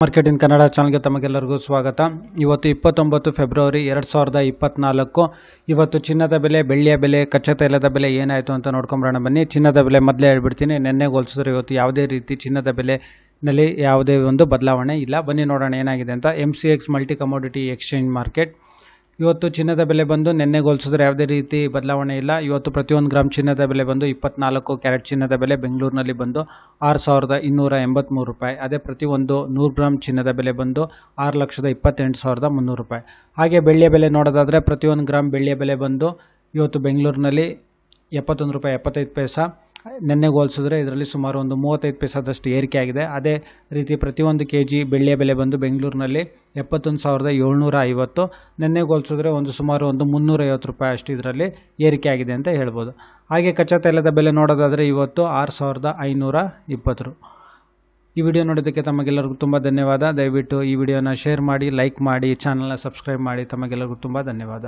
Market in Kannada ಚಾನಲ್ಗೆ ತಮಗೆಲ್ಲರಿಗೂ ಸ್ವಾಗತ. ಇವತ್ತು 29 ಫೆಬ್ರವರಿ 2024. ಇವತ್ತು ಚಿನ್ನದ ಬೆಲೆ, ಬೆಳ್ಳಿಯ ಬೆಲೆ, ಕಚ್ಚಾ ತೈಲದ ಬೆಲೆ ಏನಾಯಿತು ಅಂತ ನೋಡ್ಕೊಂಬರೋಣ ಬನ್ನಿ. ಚಿನ್ನದ ಬೆಲೆ ಮೊದಲೇ ಹೇಳ್ಬಿಡ್ತೀನಿ. ನೆನ್ನೆಗೆ ಹೋಲಿಸಿದ್ರೆ ಇವತ್ತು ಯಾವುದೇ ರೀತಿ ಚಿನ್ನದ ಬೆಲೆನಲ್ಲಿ ಯಾವುದೇ ಒಂದು ಬದಲಾವಣೆ ಇಲ್ಲ. ಬನ್ನಿ ನೋಡೋಣ ಏನಾಗಿದೆ ಅಂತ. MCX multi commodity exchange market. ಇವತ್ತು ಚಿನ್ನದ ಬೆಲೆ ಬಂದು ನೆನ್ನೆಗೆ ಹೋಲಿಸಿದ್ರೆ ಯಾವುದೇ ರೀತಿ ಬದಲಾವಣೆ ಇಲ್ಲ. ಇವತ್ತು ಪ್ರತಿಯೊಂದು ಗ್ರಾಮ್ ಚಿನ್ನದ ಬೆಲೆ ಬಂದು 24 ಕ್ಯಾರೆಟ್ ಚಿನ್ನದ ಬೆಲೆ ಬೆಂಗಳೂರಿನಲ್ಲಿ ಬಂದು 6,283 ರೂಪಾಯಿ. ಅದೇ ಪ್ರತಿಯೊಂದು 100 ಗ್ರಾಮ್ ಚಿನ್ನದ ಬೆಲೆ ಬಂದು 6,28,300 ರೂಪಾಯಿ. ಹಾಗೆ ಬೆಳ್ಳಿಯ ಬೆಲೆ ನೋಡೋದಾದರೆ ಪ್ರತಿಯೊಂದು ಗ್ರಾಮ್ ಬೆಳ್ಳಿಯ ಬೆಲೆ ಬಂದು ಇವತ್ತು ಬೆಂಗಳೂರಿನಲ್ಲಿ 71 ರೂಪಾಯಿ 75 ಪೈಸಾ. ನೆನ್ನೆಗೆ ಹೋಲಿಸಿದ್ರೆ ಇದರಲ್ಲಿ ಸುಮಾರು ಒಂದು 35 ಪೈಸಾದಷ್ಟು ಏರಿಕೆ ಆಗಿದೆ. ಅದೇ ರೀತಿ ಪ್ರತಿಯೊಂದು kg ಬೆಳ್ಳಿಯ ಬೆಲೆ ಬಂದು ಬೆಂಗಳೂರಿನಲ್ಲಿ 71,750. ನೆನ್ನೆಗೆ ಹೋಲಿಸಿದ್ರೆ ಸುಮಾರು ಒಂದು 350 ರೂಪಾಯಿ ಅಷ್ಟು ಇದರಲ್ಲಿ ಏರಿಕೆ ಆಗಿದೆ ಅಂತ ಹೇಳ್ಬೋದು. ಹಾಗೆ ಕಚ್ಚಾ ತೈಲದ ಬೆಲೆ ನೋಡೋದಾದರೆ ಇವತ್ತು 6,520. ಈ ವಿಡಿಯೋ ನೋಡೋದಕ್ಕೆ ತಮಗೆಲ್ಲರಿಗೂ ತುಂಬ ಧನ್ಯವಾದ. ದಯವಿಟ್ಟು ಈ ವಿಡಿಯೋನ ಶೇರ್ ಮಾಡಿ, ಲೈಕ್ ಮಾಡಿ, ಚಾನಲ್ನ ಸಬ್ಸ್ಕ್ರೈಬ್ ಮಾಡಿ. ತಮಗೆಲ್ಲರಿಗೂ ತುಂಬ ಧನ್ಯವಾದ.